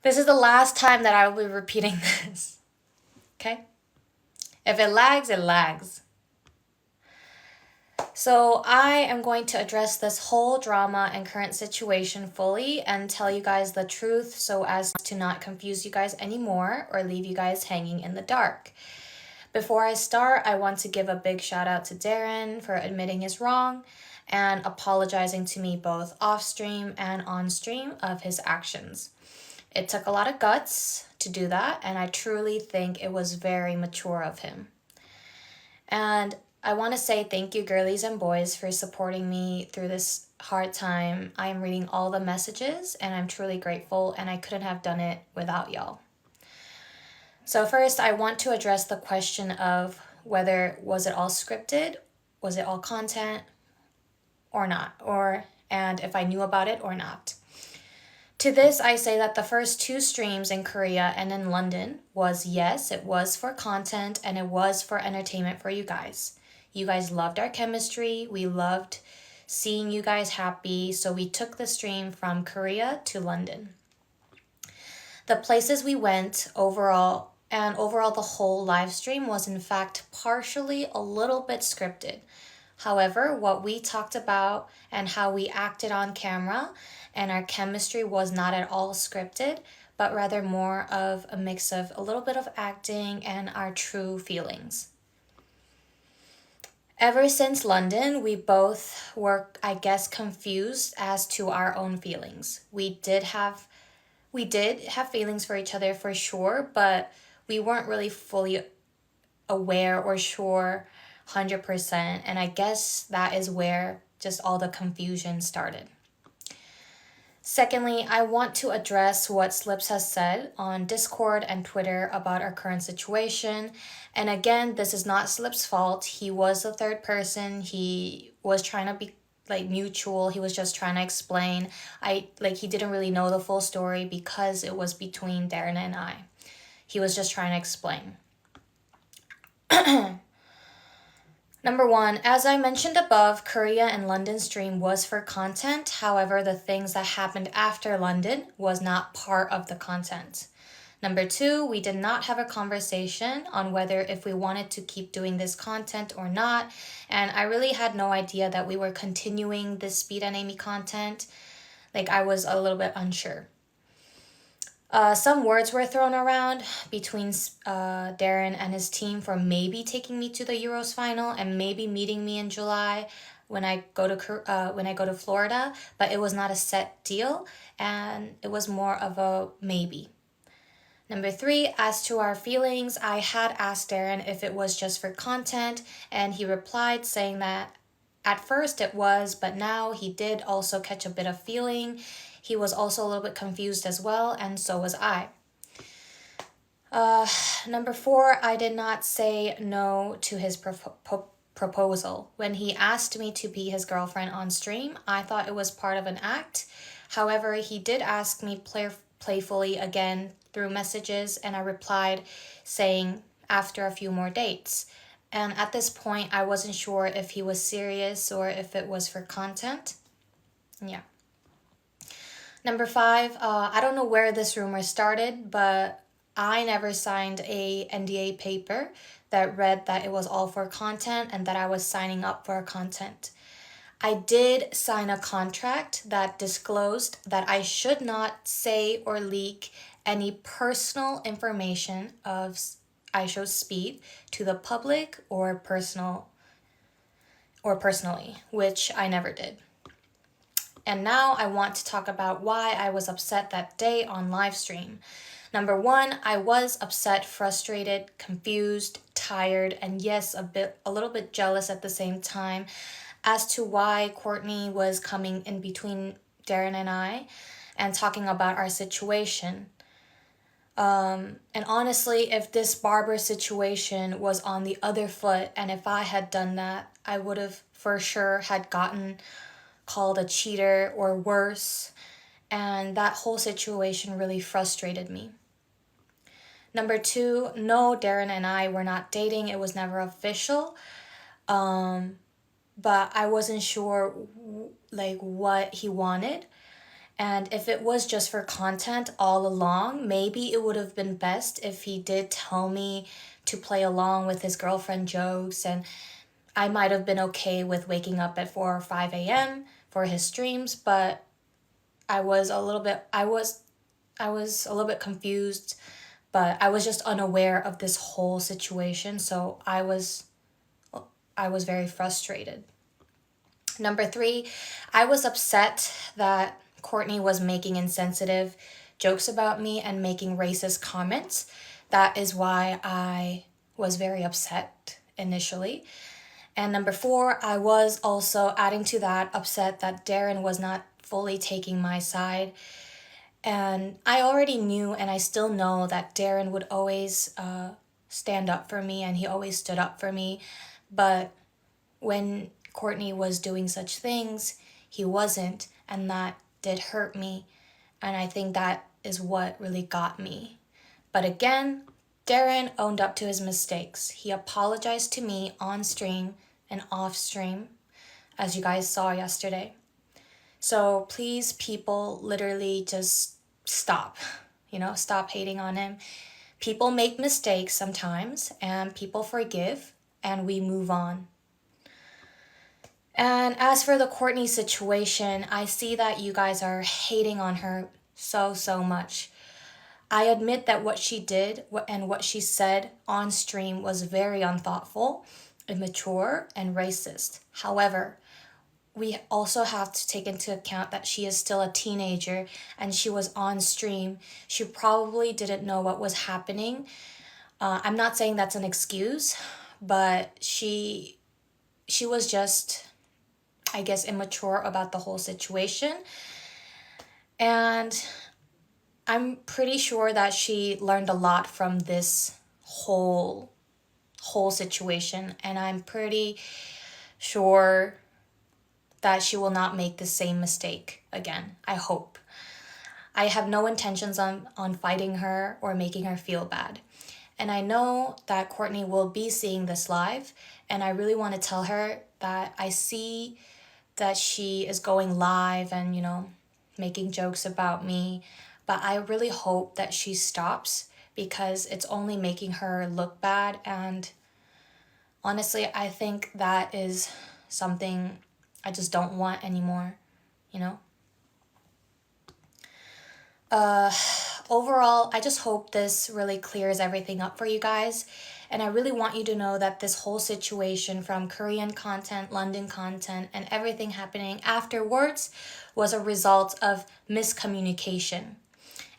This is the last time that I will be repeating this. Okay? If it lags, it lags. So I am going to address this whole drama and current situation fully and tell you guys the truth so as to not confuse you guys anymore or leave you guys hanging in the dark. Before I start, I want to give a big shout out to Darren for admitting his wrong and apologizing to me both off stream and on stream of his actions. It took a lot of guts to do that, and I truly think it was very mature of him. And I want to say thank you, girlies and boys, for supporting me through this hard time. I am reading all the messages, and I'm truly grateful, and I couldn't have done it without y'all. So first, I want to address the question of whether was it all scripted, was it all content, or not, and if I knew about it or not. To this, I say that the first 2 streams in Korea and in London was, yes, it was for content and it was for entertainment for you guys. You guys loved our chemistry. We loved seeing you guys happy. So we took the stream from Korea to London. The places we went overall the whole live stream was in fact partially a little bit scripted. However, what we talked about and how we acted on camera and our chemistry was not at all scripted, but rather more of a mix of a little bit of acting and our true feelings. Ever since London, we both were, I guess, confused as to our own feelings. We did have feelings for each other for sure, but we weren't really fully aware or sure 100%, and I guess that is where just all the confusion started. Secondly, I want to address what Slips has said on Discord and Twitter about our current situation. And again, this is not Slips' fault. He was the third person. He was trying to be mutual. He was just trying to explain. He didn't really know the full story because it was between Darren and I. He was just trying to explain. Number 1, as I mentioned above, Korea and London stream was for content. However, the things that happened after London was not part of the content. Number 2, we did not have a conversation on whether if we wanted to keep doing this content or not. And I really had no idea that we were continuing this Speed and Amy content. I was a little bit unsure. Some words were thrown around between Darren and his team for maybe taking me to the Euros final and maybe meeting me in July when I go to Florida, but it was not a set deal and it was more of a maybe. Number 3, as to our feelings, I had asked Darren if it was just for content, and he replied saying that at first it was, but now he did also catch a bit of feeling. He was also a little bit confused as well, and so was I. Number 4, I did not say no to his proposal. When he asked me to be his girlfriend on stream, I thought it was part of an act. However, he did ask me playfully again through messages, and I replied saying after a few more dates. And at this point, I wasn't sure if he was serious or if it was for content. Yeah. Number 5, I don't know where this rumor started, but I never signed a NDA paper that read that it was all for content and that I was signing up for content. I did sign a contract that disclosed that I should not say or leak any personal information of Ishowspeed to the public or personally, which I never did. And now I want to talk about why I was upset that day on live stream. Number 1, I was upset, frustrated, confused, tired, and yes, a little bit jealous at the same time as to why Courtney was coming in between Darren and I and talking about our situation. And honestly, if this barber situation was on the other foot and if I had done that, I would have for sure had gotten called a cheater or worse, and that whole situation really frustrated me. Number 2, no, Darren and I were not dating. It was never official, but I wasn't sure what he wanted, And if it was just for content all along, maybe it would have been best if he did tell me to play along with his girlfriend jokes, and I might have been okay with waking up at 4 or 5 a.m. for his streams, but I was a little bit confused, but I was just unaware of this whole situation, so I was very frustrated. Number 3, I was upset that Courtney was making insensitive jokes about me and making racist comments. That is why I was very upset initially. And number 4, I was also adding to that upset that Darren was not fully taking my side. And I already knew, and I still know, that Darren would always stand up for me, and he always stood up for me. But when Courtney was doing such things, he wasn't, and that did hurt me. And I think that is what really got me. But again, Darren owned up to his mistakes. He apologized to me on stream and off stream, as you guys saw yesterday. So please, people, literally just stop. Stop hating on him. People make mistakes sometimes, and people forgive, and we move on. And as for the Courtney situation, I see that you guys are hating on her so much. I admit that what she did and what she said on stream was very unthoughtful, immature, and racist. However, we also have to take into account that she is still a teenager and she was on stream. She probably didn't know what was happening. I'm not saying that's an excuse, but she was just, I guess, immature about the whole situation. And I'm pretty sure that she learned a lot from this whole situation, and I'm pretty sure that she will not make the same mistake again. I hope. I have no intentions on fighting her or making her feel bad. And I know that Courtney will be seeing this live, and I really want to tell her that I see that she is going live and, making jokes about me, but I really hope that she stops, because it's only making her look bad. And honestly, I think that is something I just don't want anymore, Overall, I just hope this really clears everything up for you guys. And I really want you to know that this whole situation, from Korean content, London content, and everything happening afterwards, was a result of miscommunication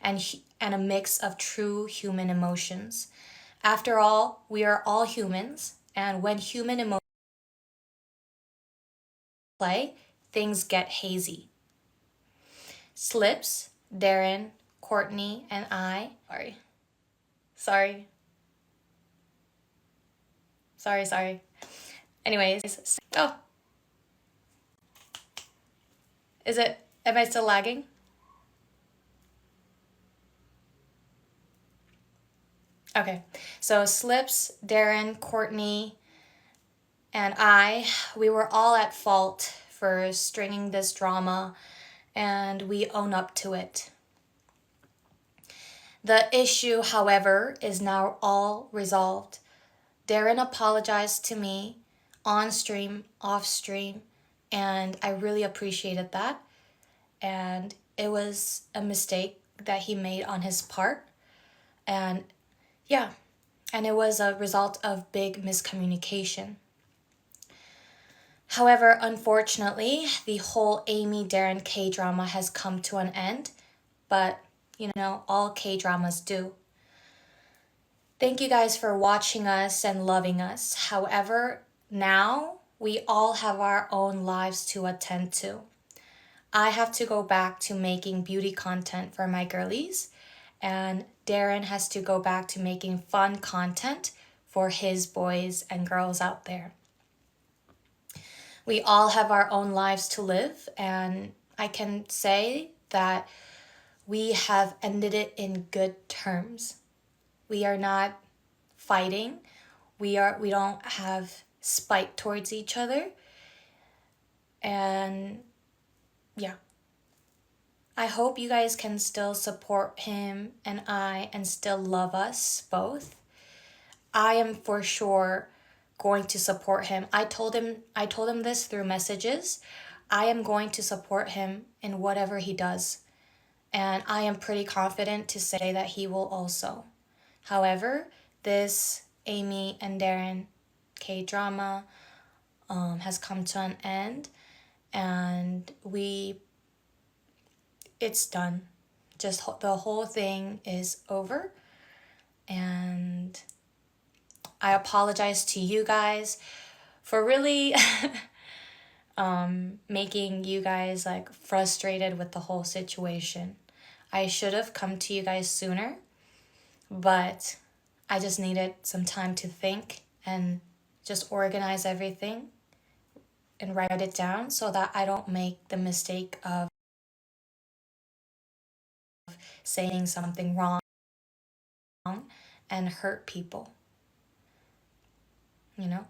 and a mix of true human emotions. After all, we are all humans, and when human emotions play, things get hazy. Slips, Darren, Courtney, and I... Sorry. Anyways, am I still lagging? Okay, so Slips, Darren, Courtney, and I, we were all at fault for stringing this drama, and we own up to it. The issue, however, is now all resolved. Darren apologized to me on stream, off stream, and I really appreciated that. And it was a mistake that he made on his part. And yeah, and it was a result of big miscommunication. However, unfortunately, the whole Amy Darren K-drama has come to an end, but all K-dramas do. Thank you guys for watching us and loving us. However, now we all have our own lives to attend to. I have to go back to making beauty content for my girlies, and Darren has to go back to making fun content for his boys and girls out there. We all have our own lives to live, and I can say that we have ended it in good terms. We are not fighting. We don't have spite towards each other. And yeah, I hope you guys can still support him and I and still love us both. I am for sure going to support him. I told him this through messages. I am going to support him in whatever he does. And I am pretty confident to say that he will also. However, this Amy and Darren K-drama has come to an end, and it's done. Just the whole thing is over, and I apologize to you guys for really making you guys like frustrated with the whole situation. I should have come to you guys sooner, but I just needed some time to think and just organize everything and write it down so that I don't make the mistake of saying something wrong and hurt people, you know?